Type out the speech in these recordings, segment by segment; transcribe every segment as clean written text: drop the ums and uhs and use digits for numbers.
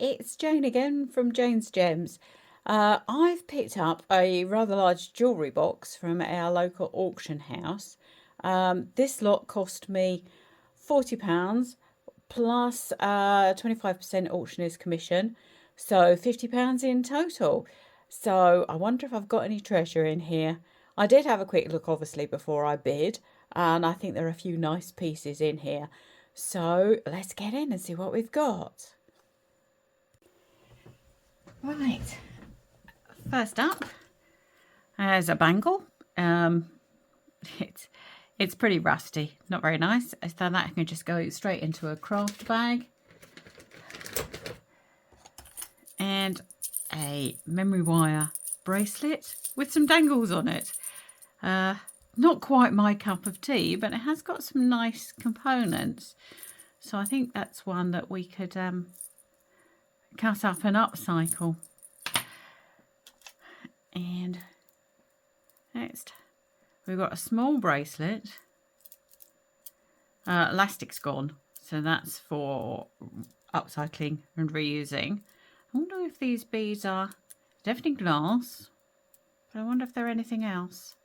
it's Jane again from Jane's Gems. I've picked up a rather large jewellery box from our local auction house. This lot cost me £40 plus 25% auctioneer's commission, so £50 in total. So I wonder if I've got any treasure in here. I did have a quick look, obviously, before I bid, and I think there are a few nice pieces in here. So let's get in and see what we've got. Right, first up, there's a bangle. It's pretty rusty, not very nice. So that can just go straight into a craft bag. And a memory wire bracelet with some dangles on it. Not quite my cup of tea, but it has got some nice components. So I think that's one that we could cut up and upcycle. And next, we've got a small bracelet. Elastic's gone, so that's for upcycling and reusing. I wonder if these beads are definitely glass, but I wonder if they're anything else.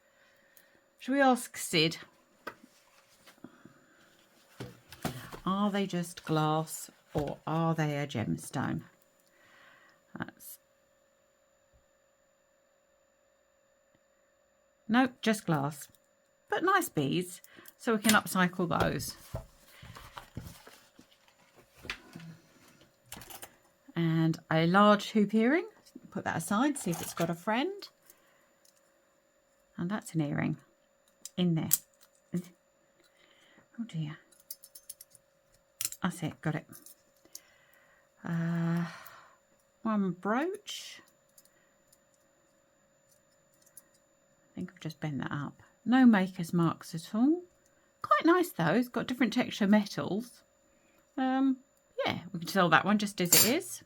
Shall we ask Sid? Are they just glass or are they a gemstone? Nope, just glass, but nice beads, so we can upcycle those. And a large hoop earring. Put that aside, see if it's got a friend. And that's an earring in there. Oh dear. That's it, got it. One brooch. I think I've just bent that up. No maker's marks at all. Quite nice though, it's got different texture metals. Yeah, we can sell that one just as it is.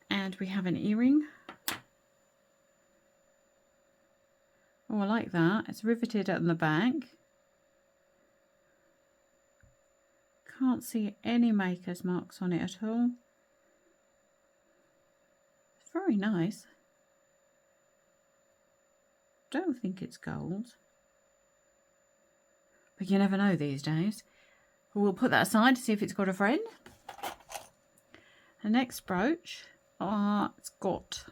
And we have an earring. Oh, I like that. It's riveted at the back. Can't see any maker's marks on it at all. It's very nice. Don't think it's gold. But you never know these days. We'll put that aside to see if it's got a friend. The next brooch, it's got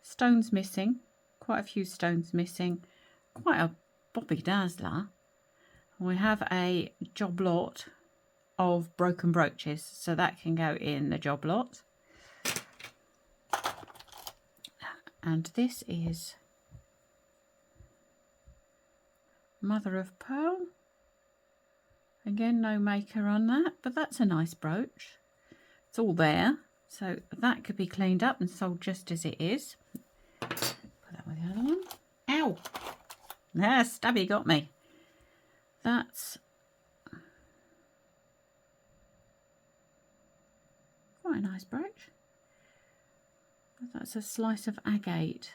stones missing. Quite a few stones missing. Quite a bobby dazzler. We have a job lot of broken brooches, so that can go in the job lot. And this is mother of pearl. Again, no maker on that, but that's a nice brooch. It's all there, so that could be cleaned up and sold just as it is. Put that with the other one. Ow! There, Stabby got me. That's quite a nice brooch. That's a slice of agate.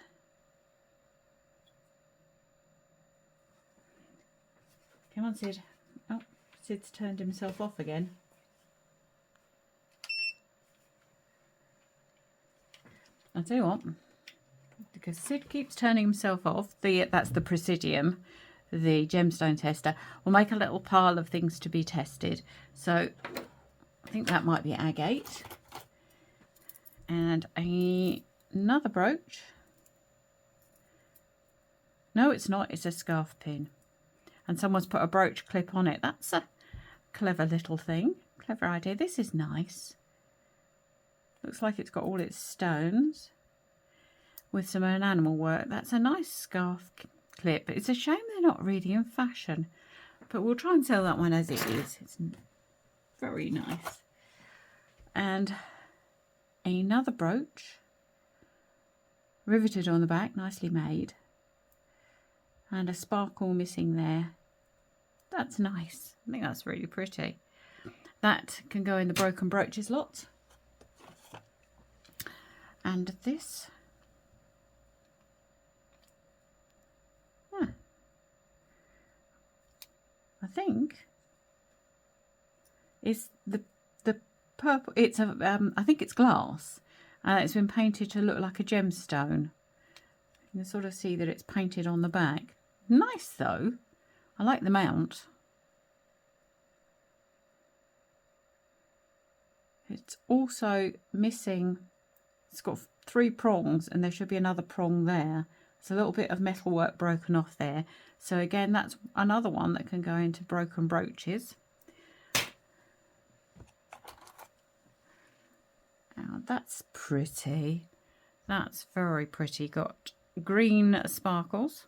Come on, Sid. Oh, Sid's turned himself off again. I'll tell you what, because Sid keeps turning himself off, that's the Presidium, the gemstone tester. We'll make a little pile of things to be tested. So I think that might be agate. And another brooch. No, it's not. It's a scarf pin. And someone's put a brooch clip on it. That's a clever little thing. Clever idea. This is nice. Looks like it's got all its stones with some enamel work. That's a nice scarf clip. It's a shame they're not really in fashion, but we'll try and sell that one as it is. It's very nice. And another brooch, riveted on the back, nicely made. And a sparkle missing there. That's nice. I think that's really pretty. That can go in the broken brooches lot. And this, I think, is the purple. It's a I think it's glass. It's been painted to look like a gemstone. You can sort of see that it's painted on the back. Nice though. I like the mount. It's also missing, it's got 3 prongs and there should be another prong there. It's a little bit of metalwork broken off there. So again, that's another one that can go into broken brooches. Oh, that's pretty. That's very pretty. Got green sparkles.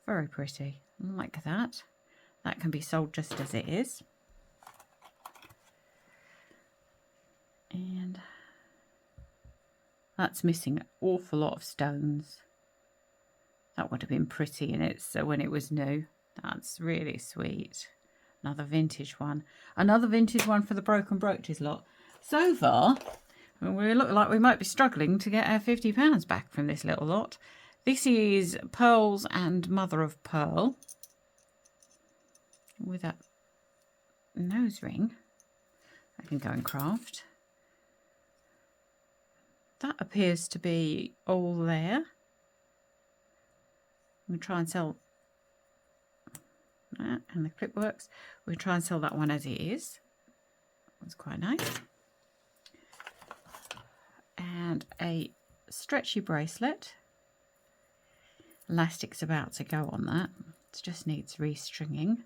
Very pretty. I like that. That can be sold just as it is. And that's missing an awful lot of stones. That would have been pretty in it when it was new. That's really sweet. Another vintage one. Another vintage one for the broken brooches lot. So far, we look like we might be struggling to get our £50 back from this little lot. This is Pearls and Mother of Pearl with a nose ring. I can go and craft. That appears to be all there. We'll try and sell that, and the clip works. We'll try and sell that one as it is. That's quite nice. And a stretchy bracelet. Elastic's about to go on that. It just needs restringing.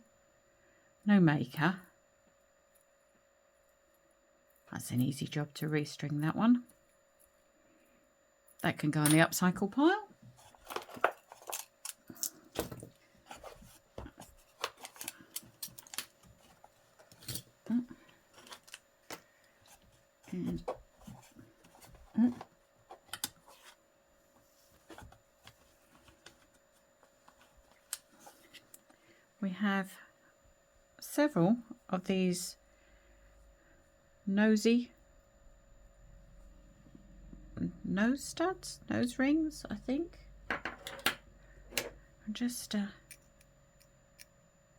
No maker. That's an easy job to restring that one. That can go in the upcycle pile. And we have several of these nosy nose studs, nose rings, I think. Just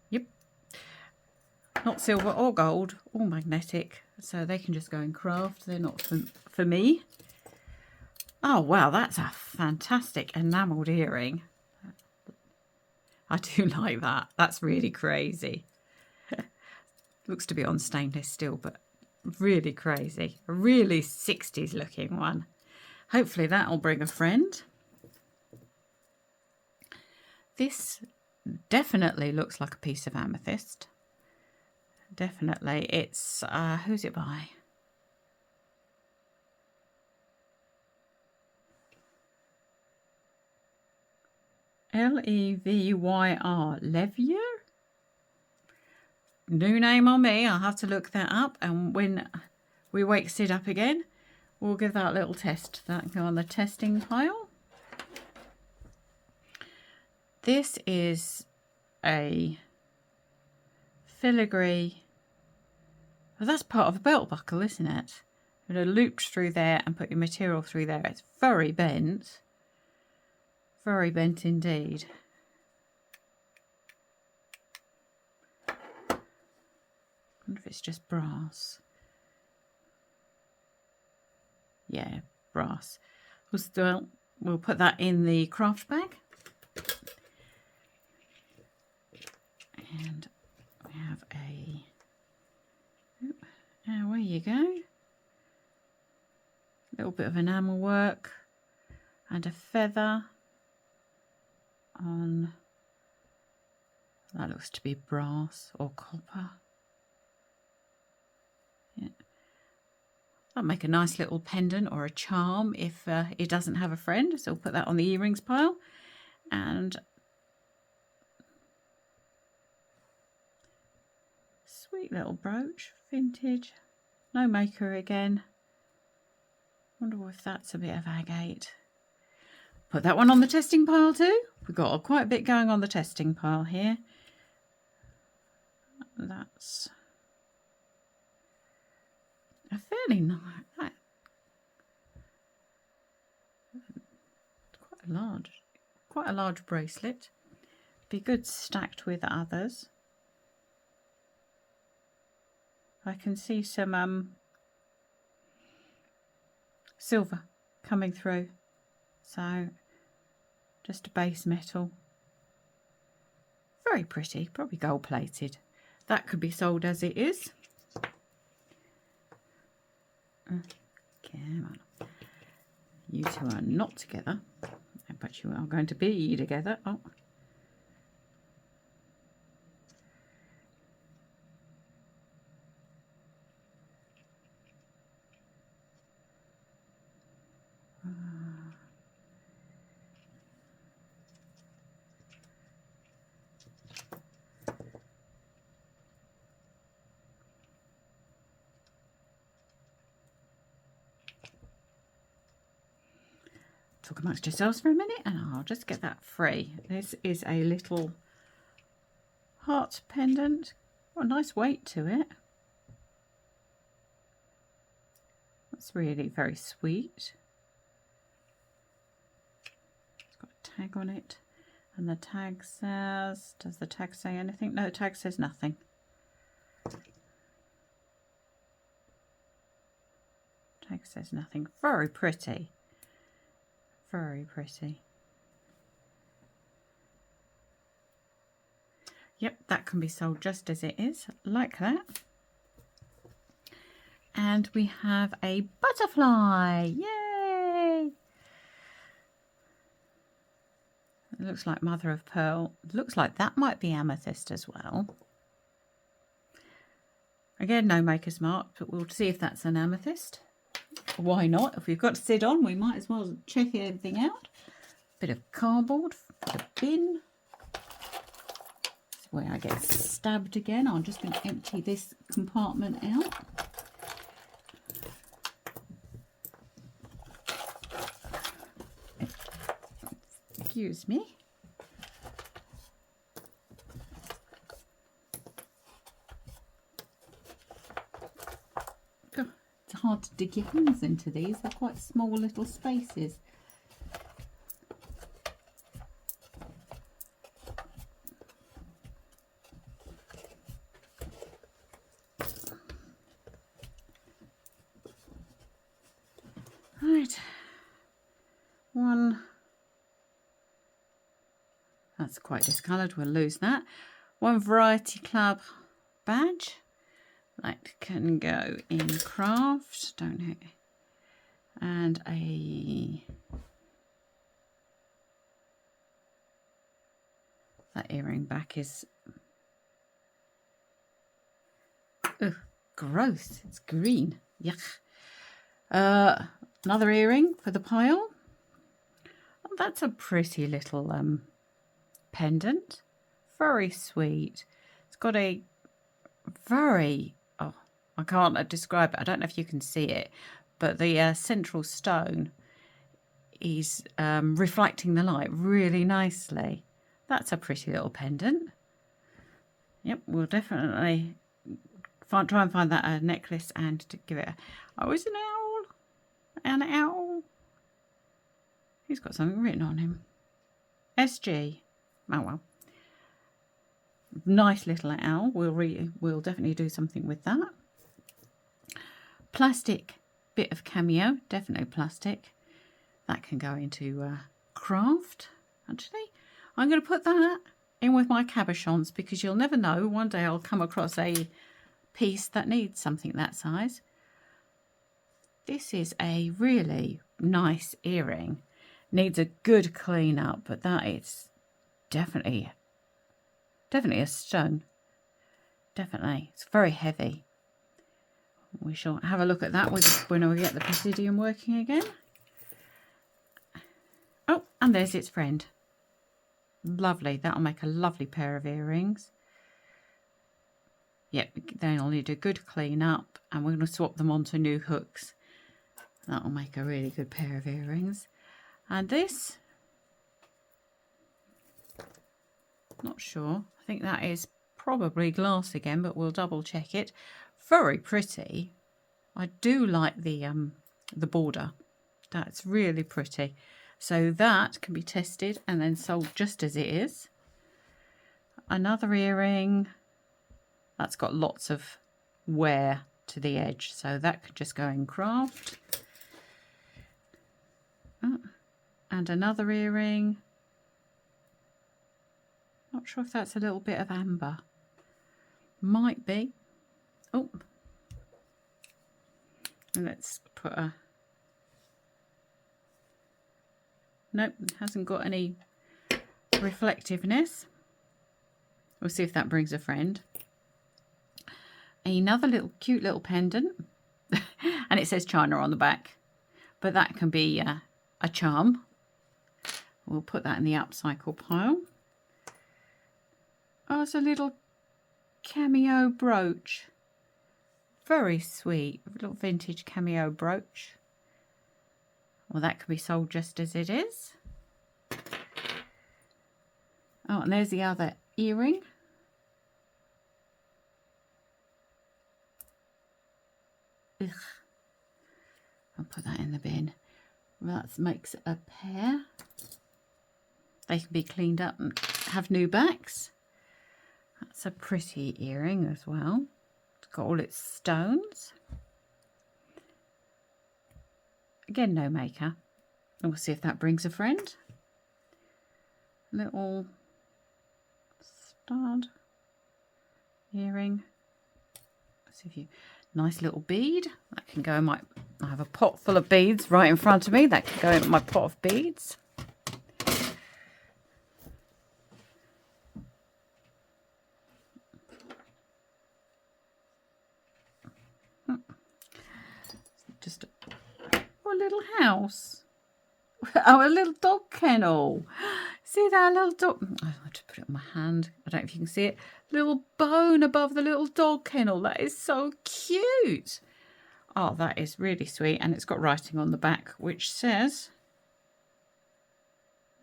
yep, not silver or gold or magnetic, so they can just go in craft. They're not for me. Oh wow, that's a fantastic enamelled earring. I do like that. That's really crazy. Looks to be on stainless steel, but really crazy. A really 60s looking one. Hopefully that'll bring a friend. This definitely looks like a piece of amethyst. Definitely. It's, who's it by? Levyr. Levyr? New name on me. I'll have to look that up, and when we wake Sid up again, we'll give that a little test. That can go on the testing pile. This is a filigree. Well, that's part of a belt buckle, isn't it? You're going to loop through there and put your material through there. It's very bent. Very bent indeed. I wonder if it's just brass. Yeah, brass. We'll put that in the craft bag. And we have a... There you go. A little bit of enamel work and a feather on... That looks to be brass or copper. Yeah. That'll make a nice little pendant or a charm if it doesn't have a friend. So we'll put that on the earrings pile. And sweet little brooch, vintage, no maker again. Wonder if that's a bit of agate. Put that one on the testing pile too. We've got quite a bit going on the testing pile here. That's a fairly nice, quite a large bracelet. Be good stacked with others. I can see some silver coming through. So just a base metal. Very pretty, probably gold plated. That could be sold as it is. Come on. You two are not together, but you are going to be together. Oh. Talk amongst yourselves for a minute and I'll just get that free. This is a little heart pendant. Got a nice weight to it. That's really very sweet. It's got a tag on it. And the tag says, does the tag say anything? No, the tag says nothing. Tag says nothing. Very pretty. Very pretty. Yep, that can be sold just as it is, like that. And we have a butterfly. Yay! It looks like mother of pearl. It looks like that might be amethyst as well. Again, no maker's mark, but we'll see if that's an amethyst. Why not? If we've got to sit on, we might as well check everything out. Bit of cardboard for the bin. That's where I get stabbed again. I'm just going to empty this compartment out. Excuse me. It's hard to dig your hands into these. They're quite small little spaces. Right. One. That's quite discoloured. We'll lose that. One Variety Club badge. That can go in craft, don't it? And that earring back is gross. It's green. Yuck. Another earring for the pile. Oh, that's a pretty little pendant. Very sweet. It's got a very I can't describe it. I don't know if you can see it, but the central stone is reflecting the light really nicely. That's a pretty little pendant. Yep, we'll definitely try and find that necklace and to give it a... Oh, it's an owl. An owl. He's got something written on him. SG. Oh, well. Nice little owl. We'll definitely do something with that. Plastic bit of cameo, definitely plastic. That can go into craft. Actually, I'm going to put that in with my cabochons because you'll never know. One day I'll come across a piece that needs something that size. This is a really nice earring. Needs a good clean up, but that is definitely a stone. Definitely. It's very heavy. We shall have a look at that when we get the Presidium working again. Oh, and there's its friend. Lovely. That'll make a lovely pair of earrings. Yep, then I'll need a good clean up and we're going to swap them onto new hooks. That'll make a really good pair of earrings. And this, not sure. I think that is probably glass again, but we'll double check it. Very pretty. I do like the border. That's really pretty. So that can be tested and then sold just as it is. Another earring. That's got lots of wear to the edge. So that could just go in craft. Oh, and another earring. Not sure if that's a little bit of amber. Might be. Oh. And let's put a... Nope, hasn't got any reflectiveness. We'll see if that brings a friend. Another little cute little pendant. And it says China on the back. But that can be a charm. We'll put that in the upcycle pile. Oh, it's a little cameo brooch. Very sweet. A little vintage cameo brooch. Well, that can be sold just as it is. Oh, and there's the other earring. Ugh. I'll put that in the bin. That makes a pair. They can be cleaned up and have new backs. That's a pretty earring as well. It's got all its stones. Again, no maker. And we'll see if that brings a friend. Little stud earring. Let's see if you... Nice little bead. That can go in my... I have a pot full of beads right in front of me. That can go in my pot of beads. Just a little house. Oh, a little dog kennel. See that little dog? I have to put it on my hand. I don't know if you can see it. Little bone above the little dog kennel. That is so cute. Oh, that is really sweet. And it's got writing on the back which says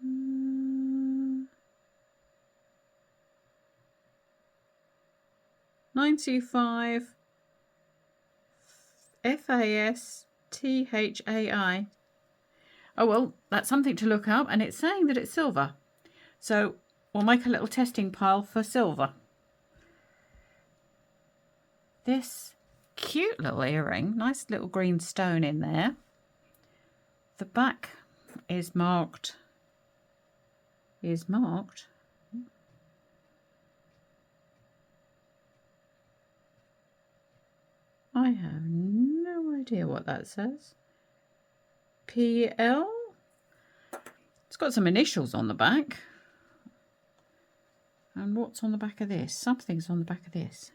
925 FASTHAI. Oh, well, that's something to look up, and it's saying that it's silver. So we'll make a little testing pile for silver. This cute little earring, nice little green stone in there. The back is marked. I have no idea what that says. PL. It's got some initials on the back. And what's on the back of this? Something's on the back of this.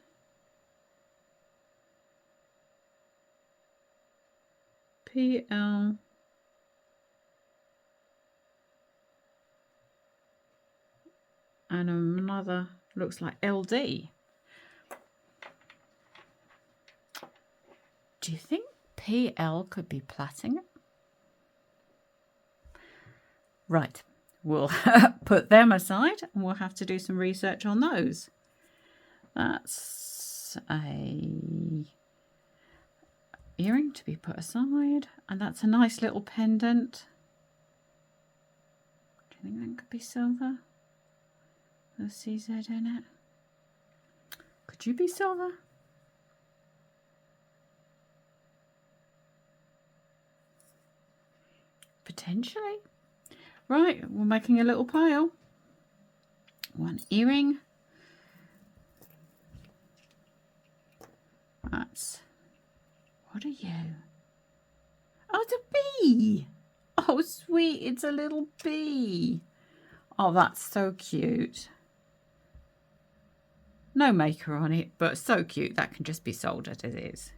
PL. And another looks like LD. Do you think PL could be platinum? Right, we'll put them aside and we'll have to do some research on those. That's a earring to be put aside, and that's a nice little pendant. Do you think that could be silver? The CZ in it. Could you be silver? Potentially. Right, we're making a little pile. One earring. That's... What are you? Oh, it's a bee. Oh, sweet. It's a little bee. Oh, that's so cute. No maker on it, but so cute. That can just be sold as it is.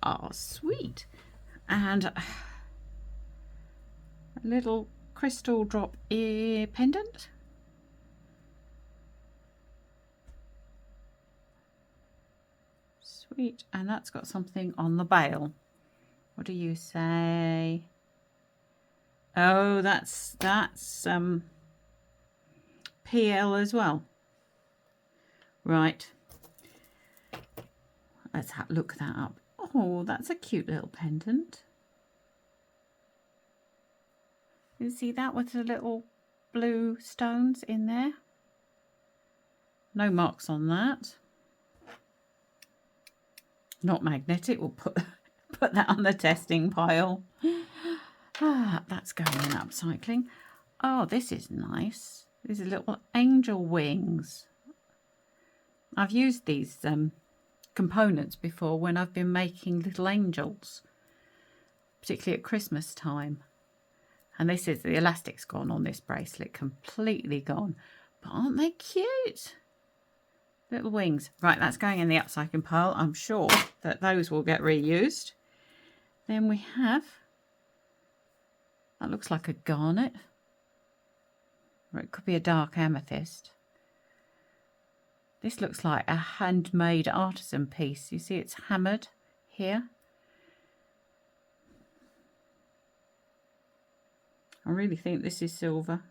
Oh, sweet. And a little crystal drop ear pendant. Sweet. And that's got something on the bail. What do you say? Oh, that's PL as well. Right. Let's look that up. Oh, that's a cute little pendant. You see that with the little blue stones in there? No marks on that. not magnetic. We'll put that on the testing pile. That's going in upcycling. Oh, this is nice. These are little angel wings. I've used these components before when I've been making little angels, particularly at Christmas time. And this is the elastic's gone on this bracelet, completely gone. But aren't they cute? Little wings. Right, that's going in the upcycling pile. I'm sure that those will get reused. Then we have, that looks like a garnet. Or it could be a dark amethyst. This looks like a handmade artisan piece. You see it's hammered here. I really think this is silver.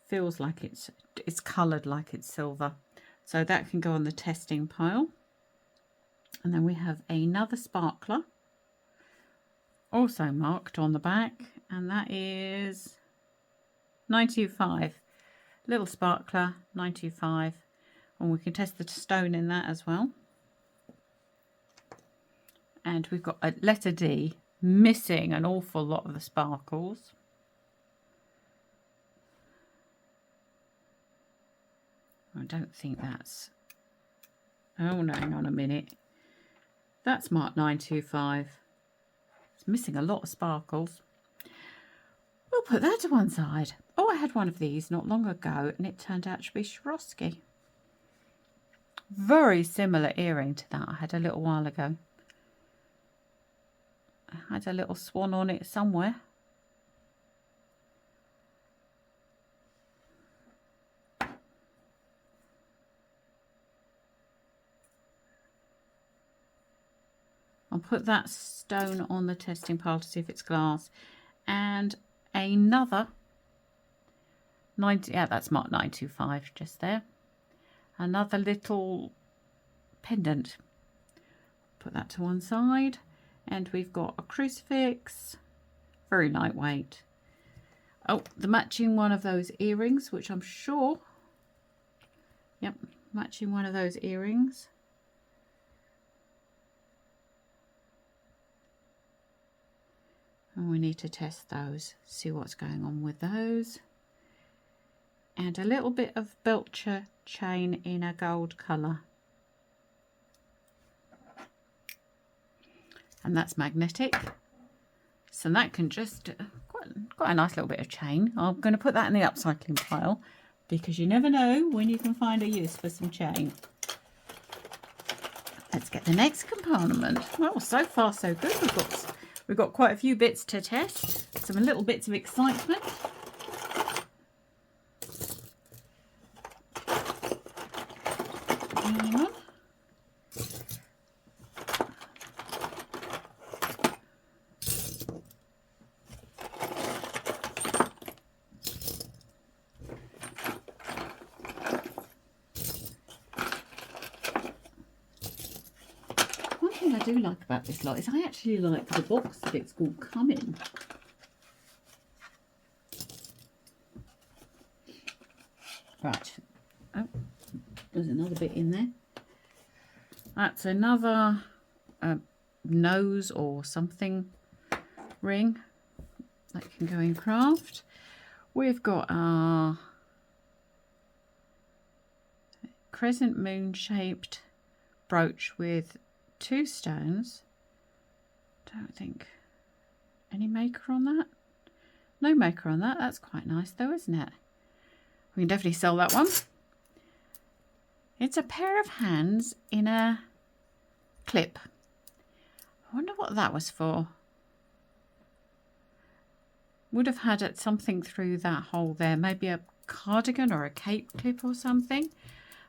Feels like it's coloured like it's silver. So that can go on the testing pile. And then we have another sparkler, also marked on the back, and that is 925. Little sparkler, 925. And we can test the stone in that as well. And we've got a letter D, missing an awful lot of the sparkles. I don't think that's... Oh, no, hang on a minute. That's marked 925. It's missing a lot of sparkles. We'll put that to one side. Oh, I had one of these not long ago, and it turned out to be Swarovski. Very similar earring to that I had a little while ago. I had a little swan on it somewhere. I'll put that stone on the testing pile to see if it's glass. And another 90, yeah, that's marked 925 just there. Another little pendant. Put that to one side. And we've got a crucifix, very lightweight. Oh, the matching one of those earrings, which I'm sure, yep, matching one of those earrings. And we need to test those, see what's going on with those. And a little bit of Belcher chain in a gold colour. And that's magnetic, so that can just quite a nice little bit of chain. I'm going to put that in the upcycling pile because you never know when you can find a use for some chain. Let's get the next compartment. Well, so far so good. We've got quite a few bits to test, some little bits of excitement. Hang on. I do like about this lot is I actually like the box that it's all come in. Right. Oh, there's another bit in there. That's another nose or something ring that can go in craft. We've got our crescent moon shaped brooch with 2 stones. Don't think any maker on that. No maker on that. That's quite nice though, isn't it? We can definitely sell that one. It's a pair of hands in a clip. I wonder what that was for. Would have had something through that hole there. Maybe a cardigan or a cape clip or something.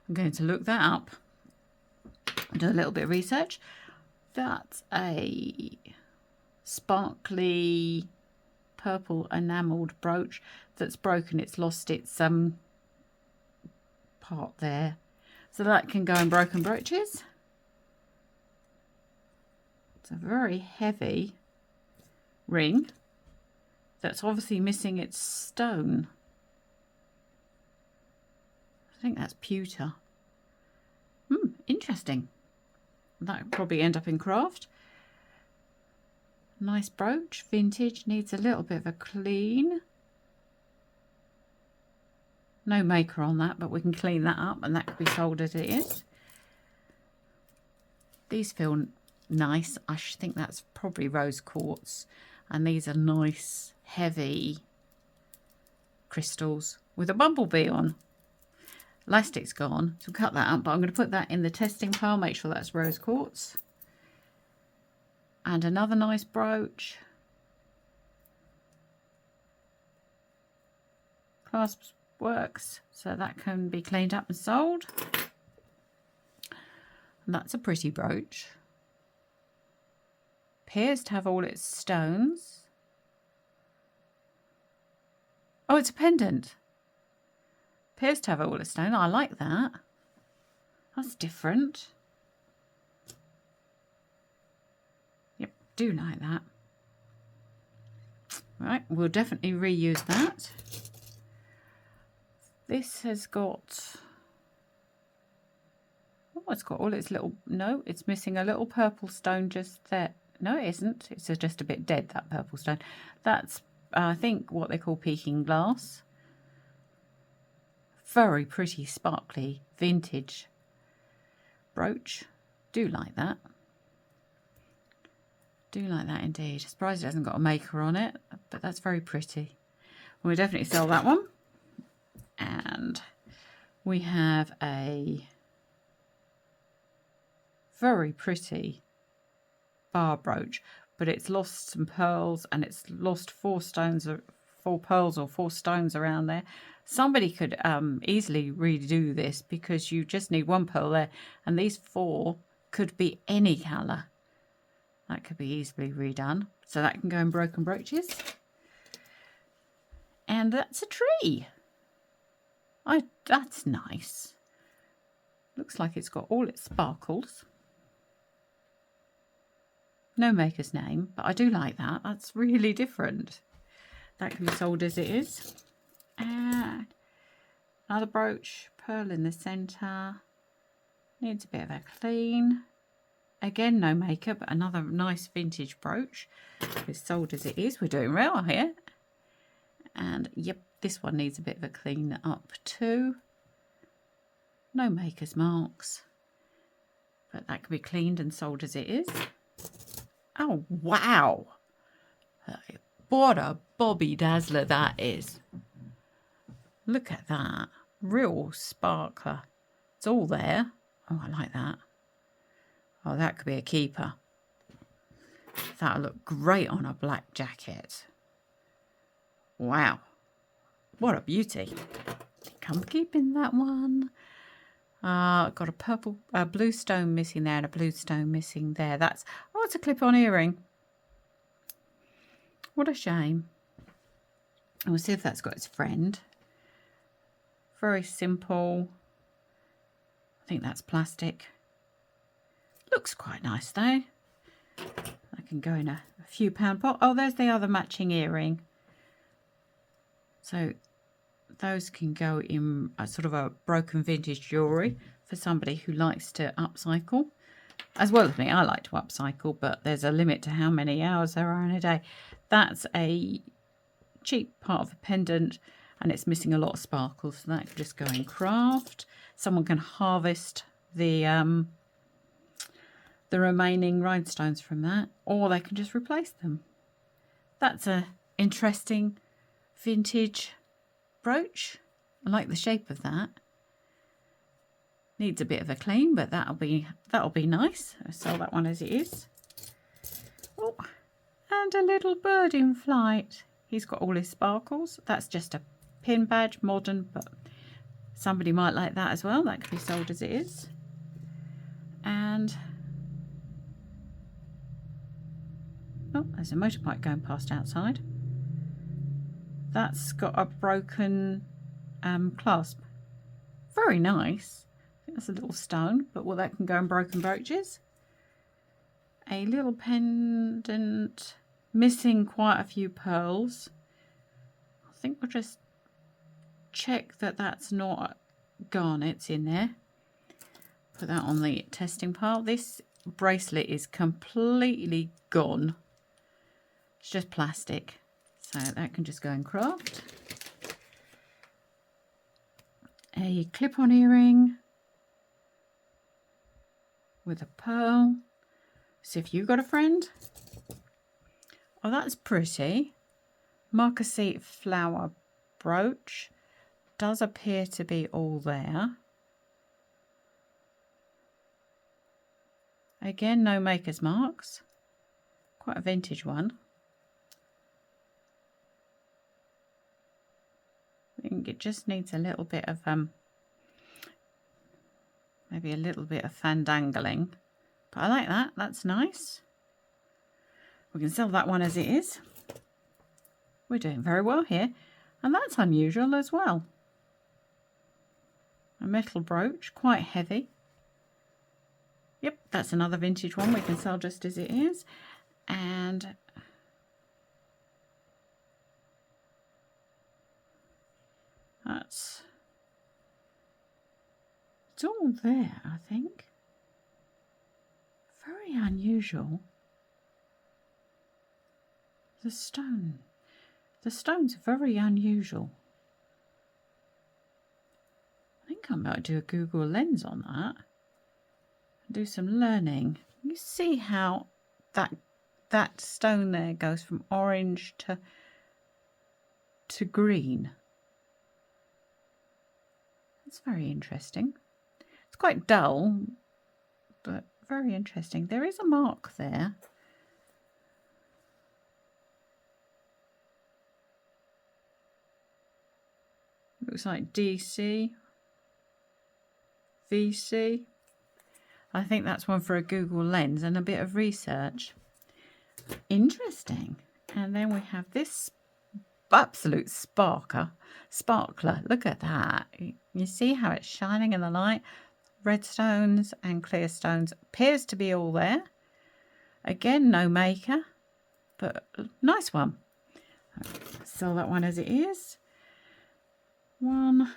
I'm going to look that up. Do a little bit of research. That's a sparkly purple enamelled brooch that's broken. It's lost its part there, so that can go in broken brooches. It's a very heavy ring that's obviously missing its stone. I think that's pewter. Interesting. That would probably end up in craft. Nice brooch, vintage, needs a little bit of a clean. No maker on that, but we can clean that up and that could be sold as it is. These feel nice. I think that's probably rose quartz. And these are nice, heavy crystals with a bumblebee on. Elastic's gone, so cut that up, but I'm going to put that in the testing pile, make sure that's rose quartz. And another nice brooch. Clasps works, so that can be cleaned up and sold. And that's a pretty brooch. Appears to have all its stones. Oh, it's a pendant. Appears to have all its stones. I like that. That's different. Yep, do like that. Right, we'll definitely reuse that. This has got... Oh, it's got all its little... No, it's missing a little purple stone just there. No, it isn't. It's just a bit dead, that purple stone. That's, I think, what they call peaking glass. Very pretty, sparkly, vintage brooch. Do like that. Do like that indeed. Surprised it hasn't got a maker on it, but that's very pretty. We'll definitely sell that one. And we have a very pretty bar brooch, but it's lost some pearls and it's lost 4 pearls or 4 stones around there. Somebody could easily redo this because you just need 1 pearl there, and these 4 could be any colour. That could be easily redone, so that can go in broken brooches. And that's a tree. That's nice. Looks like it's got all its sparkles. No maker's name, but I do like that. That's really different. That can be sold as it is. And another brooch, pearl in the centre. Needs a bit of a clean. Again, no maker, but another nice vintage brooch. It's sold as it is. We're doing well here. And yep, this one needs a bit of a clean up too. No maker's marks, but that can be cleaned and sold as it is. Oh, wow. What a Bobby Dazzler that is. Look at that. Real sparkler. It's all there. Oh, I like that. Oh, that could be a keeper. That'll look great on a black jacket. Wow. What a beauty. I think I'm keeping that one. Got a purple, blue stone missing there and a blue stone missing there. That's, oh, it's a clip-on earring. What a shame. We'll see if that's got its friend. Very simple. I think that's plastic. Looks quite nice though. I can go in a few pound pot. Oh, there's the other matching earring. So those can go in a sort of a broken vintage jewellery for somebody who likes to upcycle. As well as me, I like to upcycle, but there's a limit to how many hours there are in a day. That's a cheap part of a pendant and it's missing a lot of sparkles, so that can just go in craft. Someone can harvest the remaining rhinestones from that, or they can just replace them. That's a interesting vintage brooch. I like the shape of that. Needs a bit of a clean, but that'll be nice. I'll sell that one as it is. Oh, and a little bird in flight. He's got all his sparkles. That's just a pin badge, modern, but somebody might like that as well. That could be sold as it is. And oh, there's a motorbike going past outside. That's got a broken clasp. Very nice. I think that's a little stone, but well, that can go in broken brooches. A little pendant, missing quite a few pearls. I think we'll just check that that's not garnets in there. Put that on the testing pile. This bracelet is completely gone. It's just plastic. So that can just go in craft. A clip-on earring with a pearl. See if you got a friend. Oh, that's pretty. Marcassite flower brooch. Does appear to be all there. Again, no maker's marks. Quite a vintage one. I think it just needs a little bit of maybe a little bit of fandangling. But I like that. That's nice. We can sell that one as it is. We're doing very well here. And that's unusual as well. A metal brooch, quite heavy. Yep, that's another vintage one we can sell just as it is. And it's all there, I think. Very unusual. The stone's very unusual. I think I might do a Google Lens on that. Do some learning. You see how that stone there goes from orange to green. It's very interesting. It's quite dull, but very interesting. There is a mark there. Looks like DC, VC. I think that's one for a Google Lens and a bit of research. Interesting. And then we have this absolute sparkler. Look at that. You see how it's shining in the light? Red stones and clear stones. Appears to be all there. Again, no maker, but nice one. Sell that one as it is. One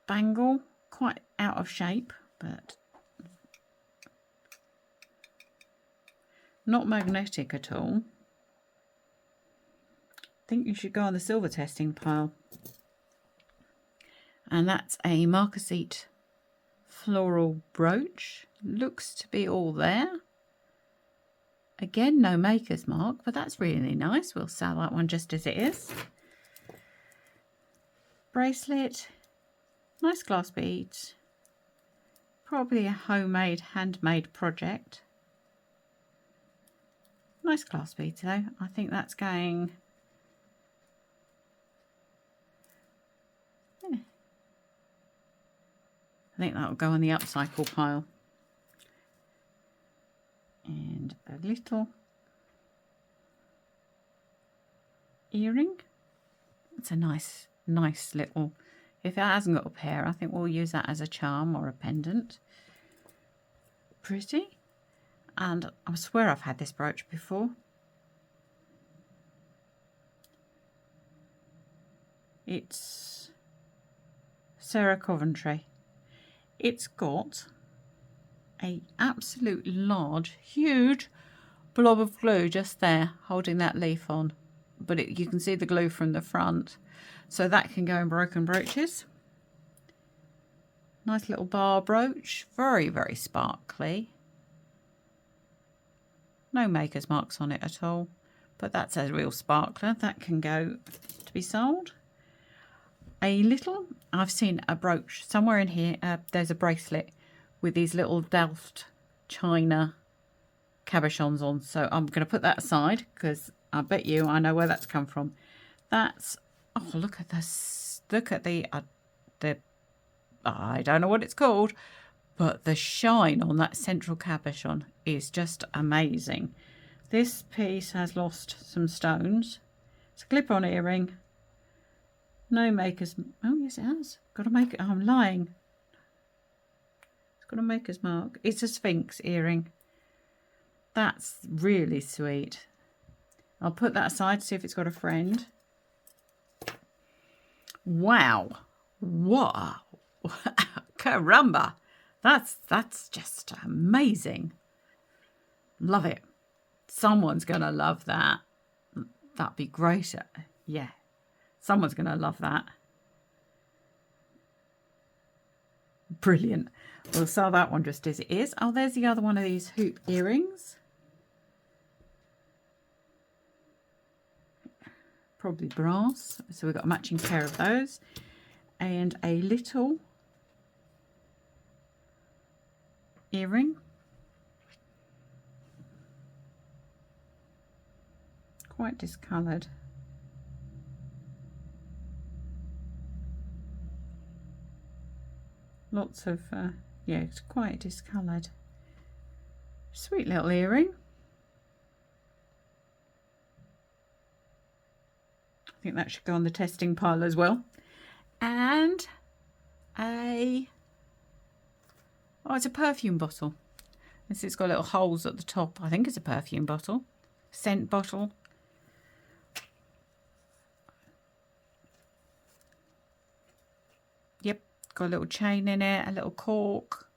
bangle, quite out of shape, but not magnetic at all. I think you should go on the silver testing pile. And that's a marcassite floral brooch. Looks to be all there. Again, no maker's mark, but that's really nice. We'll sell that one just as it is. Bracelet, nice glass beads. Probably a homemade, handmade project. Nice glass beads though. I think that's going... yeah. I think that'll go on the upcycle pile. And a little earring. It's a nice little... if it hasn't got a pair, I think we'll use that as a charm or a pendant. Pretty. And I swear I've had this brooch before. It's Sarah Coventry. It's got a absolute large, huge blob of glue just there holding that leaf on. But you can see the glue from the front. So that can go in broken brooches. Nice little bar brooch. Very, very sparkly. No maker's marks on it at all, but that's a real sparkler. That can go to be sold. A little, I've seen a brooch somewhere in here. There's a bracelet with these little Delft china cabochons on. So I'm going to put that aside because I bet you I know where that's come from. That's, oh, look at this. Look at the I don't know what it's called, but the shine on that central cabochon is just amazing. This piece has lost some stones. It's a clip-on earring. No maker's... oh, yes, it has. Got to make it... oh, I'm lying. It's got a maker's mark. It's a Sphinx earring. That's really sweet. I'll put that aside to see if it's got a friend. Wow. Wow. Caramba. That's just amazing. Love it. Someone's going to love that. That'd be great. Yeah, someone's going to love that. Brilliant. We'll sell that one just as it is. Oh, there's the other one of these hoop earrings. Probably brass. So we've got a matching pair of those. And a little earring. Quite discoloured. Lots of, yeah, it's quite discoloured. Sweet little earring. I think that should go on the testing pile as well. And oh, it's a perfume bottle. It's got little holes at the top. I think it's a perfume bottle. Scent bottle. Yep, got a little chain in it, a little cork.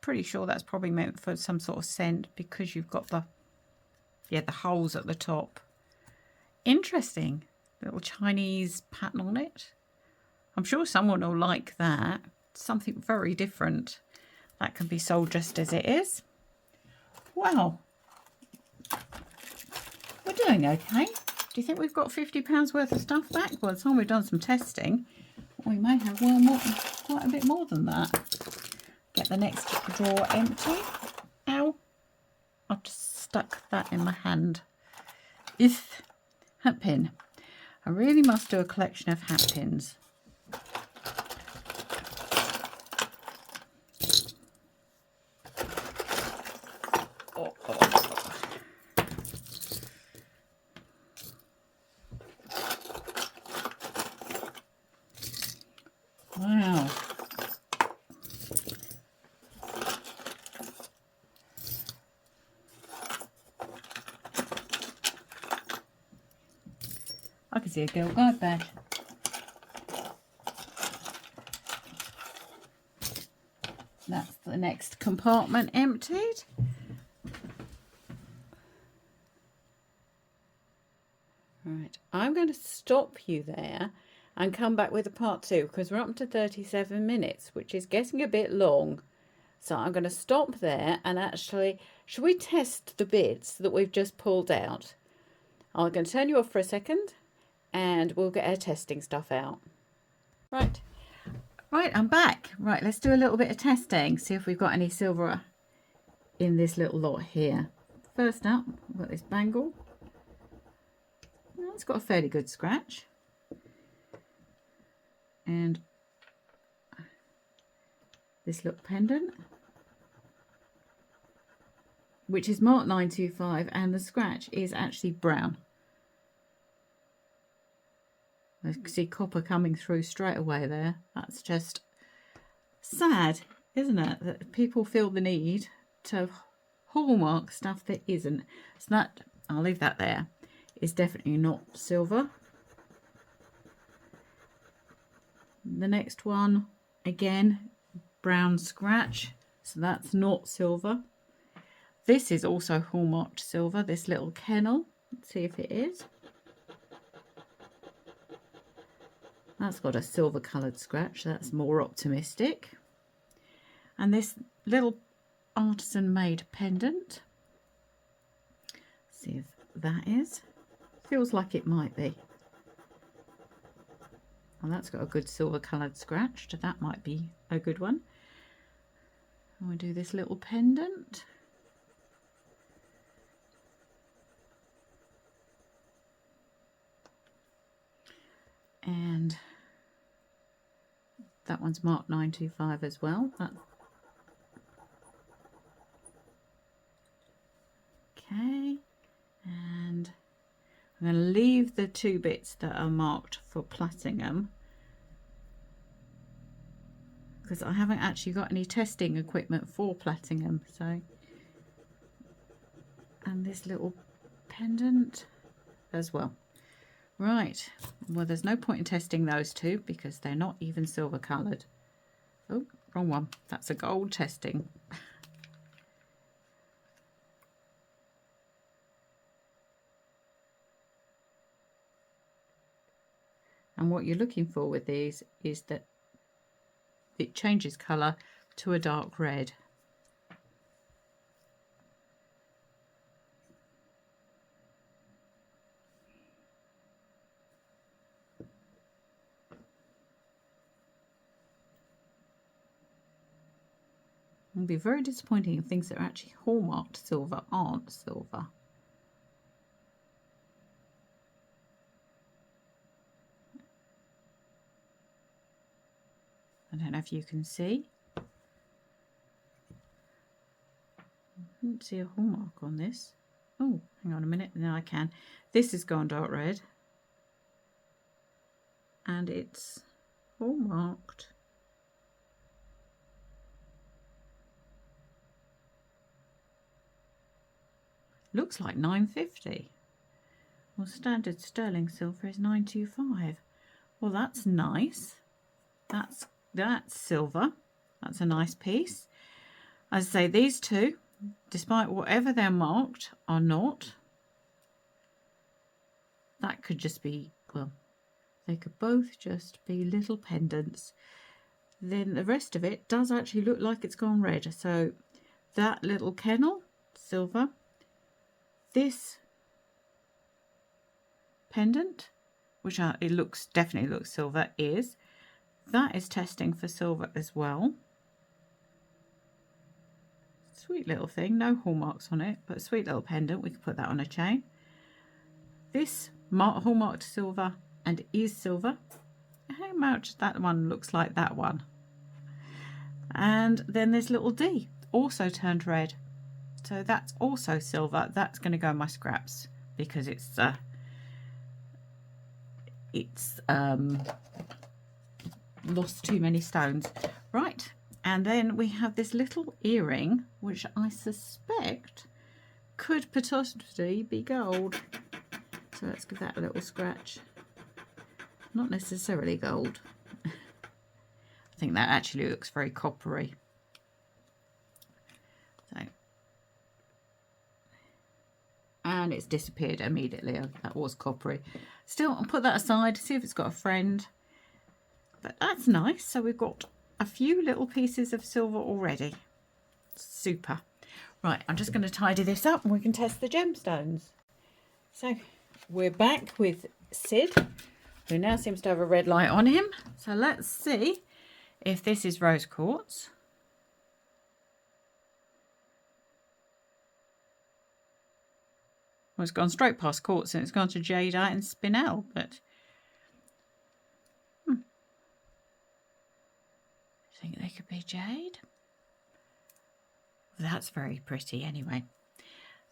Pretty sure that's probably meant for some sort of scent because you've got the, yeah, the holes at the top. Interesting. Little Chinese pattern on it. I'm sure someone will like that. Something very different. That can be sold just as it is. Wow. We're doing okay. Do you think we've got £50 worth of stuff back? By the time we've done some testing, we may have quite a bit more than that. Get the next drawer empty. Ow. I've just stuck that in my hand. Hat pin. I really must do a collection of hat pins. Wow. I can see a girl guide bag. That's the next compartment emptied. Right, I'm going to stop you there and come back with a part 2 because we're up to 37 minutes, which is getting a bit long. So I'm going to stop there and actually, should we test the bits that we've just pulled out? I'm going to turn you off for a second and we'll get our testing stuff out. Right, I'm back. Right, let's do a little bit of testing, see if we've got any silver in this little lot here. First up, we've got this bangle. It's got a fairly good scratch. And this little pendant, which is marked 925, and the scratch is actually brown. I can see copper coming through straight away there. That's just sad, isn't it? That people feel the need to hallmark stuff that isn't. So that, I'll leave that there. It's definitely not silver. The next one, again, brown scratch. So that's not silver. This is also hallmarked silver, this little kennel. Let's see if it is. That's got a silver coloured scratch. That's more optimistic. And this little artisan made pendant. See if that is. Feels like it might be. Well, that's got a good silver coloured scratch. So that might be a good one. And we'll do this little pendant. And that one's marked 925 as well. Okay, and I'm going to leave the two bits that are marked for platinum because I haven't actually got any testing equipment for platinum. So, and this little pendant as well. Right, well, there's no point in testing those two because they're not even silver coloured. Oh, wrong one. That's a gold testing. And what you're looking for with these is that it changes colour to a dark red. It would be very disappointing if things that are actually hallmarked silver aren't silver. I don't know if you can see. I didn't see a hallmark on this. Oh, hang on a minute. Now I can. This has gone dark red. And it's hallmarked. Looks like 950. Well, standard sterling silver is 925. Well, that's nice. That's silver. That's a nice piece. As I say, these two, despite whatever they're marked, are not. That could just be, well, they could both just be little pendants. Then the rest of it does actually look like it's gone red. So that little kennel, silver. This pendant, which it definitely looks silver, that is testing for silver as well. Sweet little thing, no hallmarks on it, but a sweet little pendant. We could put that on a chain. This hallmarked silver and is silver. How much that one looks like that one. And then this little D also turned red. So that's also silver. That's going to go in my scraps because it's lost too many stones. Right, and then we have this little earring, which I suspect could potentially be gold. So let's give that a little scratch. Not necessarily gold. I think that actually looks very coppery. So, and it's disappeared immediately. That was coppery. Still, I'll put that aside, see if it's got a friend. But that's nice. So we've got a few little pieces of silver already. Super. Right, I'm just going to tidy this up and we can test the gemstones. So we're back with Sid, who now seems to have a red light on him. So let's see if this is rose quartz. Well, it's gone straight past quartz and it's gone to jadeite and spinel, but I think they could be jade. That's very pretty anyway.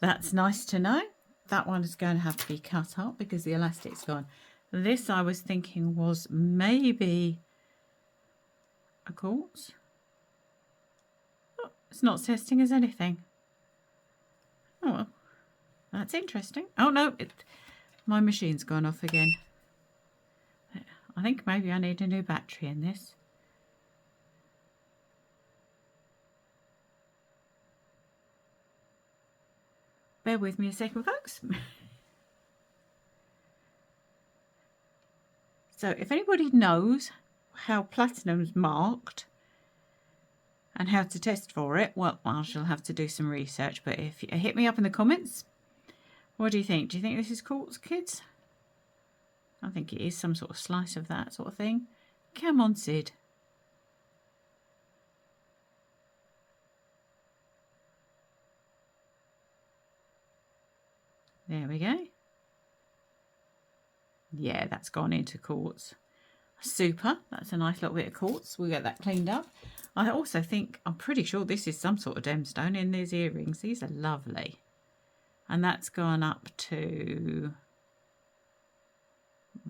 That's nice to know. That one is going to have to be cut up because the elastic's gone. This I was thinking was maybe a quartz. Oh, it's not testing as anything. Oh well, that's interesting. Oh no, my machine's gone off again. I think maybe I need a new battery in this. Bear with me a second, folks. So if anybody knows how platinum's marked and how to test for it, well, I shall have to do some research. But if you hit me up in the comments, what do you think? Do you think this is quartz, kids? I think it is some sort of slice of that sort of thing. Come on, Sid. There we go. Yeah, that's gone into quartz. Super. That's a nice little bit of quartz. We'll get that cleaned up. I also think, I'm pretty sure this is some sort of gemstone in these earrings. These are lovely. And that's gone up to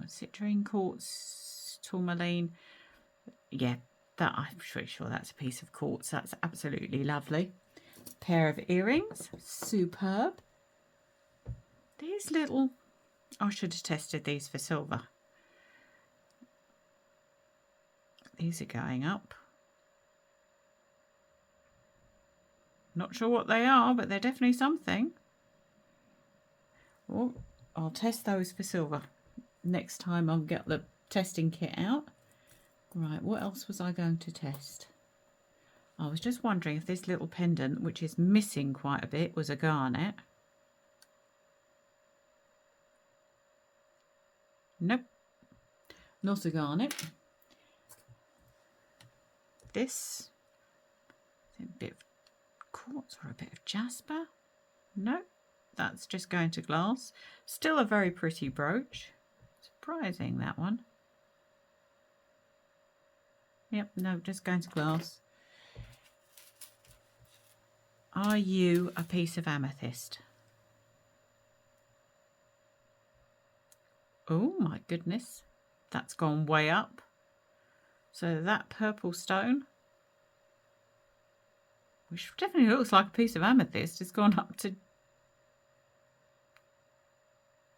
citrine, quartz, tourmaline. Yeah, that I'm pretty sure that's a piece of quartz. That's absolutely lovely. Pair of earrings. Superb. These little... I should have tested these for silver. These are going up. Not sure what they are, but they're definitely something. Oh, I'll test those for silver. Next time I'll get the testing kit out. Right, what else was I going to test? I was just wondering if this little pendant, which is missing quite a bit, was a garnet. Nope, not a garnet. This, a bit of quartz or a bit of jasper. Nope, that's just going to glass. Still a very pretty brooch. Surprising, that one. Yep, no, just going to glass. Are you a piece of amethyst? Oh my goodness, that's gone way up. So that purple stone, which definitely looks like a piece of amethyst, has gone up to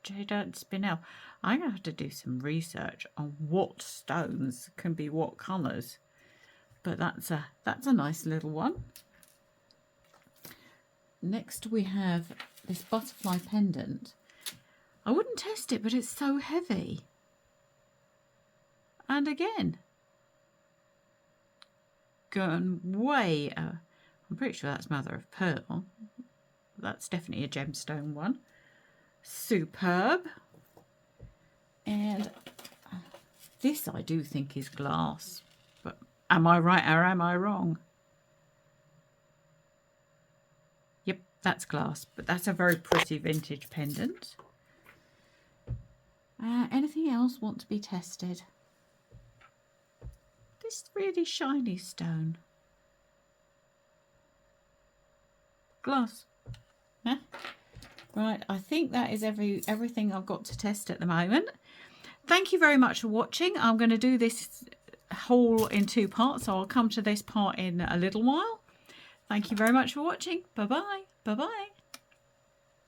jadeite spinel. I'm going to have to do some research on what stones can be what colours. But that's a nice little one. Next we have this butterfly pendant. I wouldn't test it, but it's so heavy. And again, going way, I'm pretty sure that's mother of pearl. That's definitely a gemstone one. Superb. And this I do think is glass, but am I right or am I wrong? Yep, that's glass, but that's a very pretty vintage pendant. Anything else want to be tested? This really shiny stone. Glass. Yeah. Right, I think that is everything I've got to test at the moment. Thank you very much for watching. I'm going to do this haul in 2 parts, so I'll come to this part in a little while. Thank you very much for watching. Bye-bye. Bye-bye.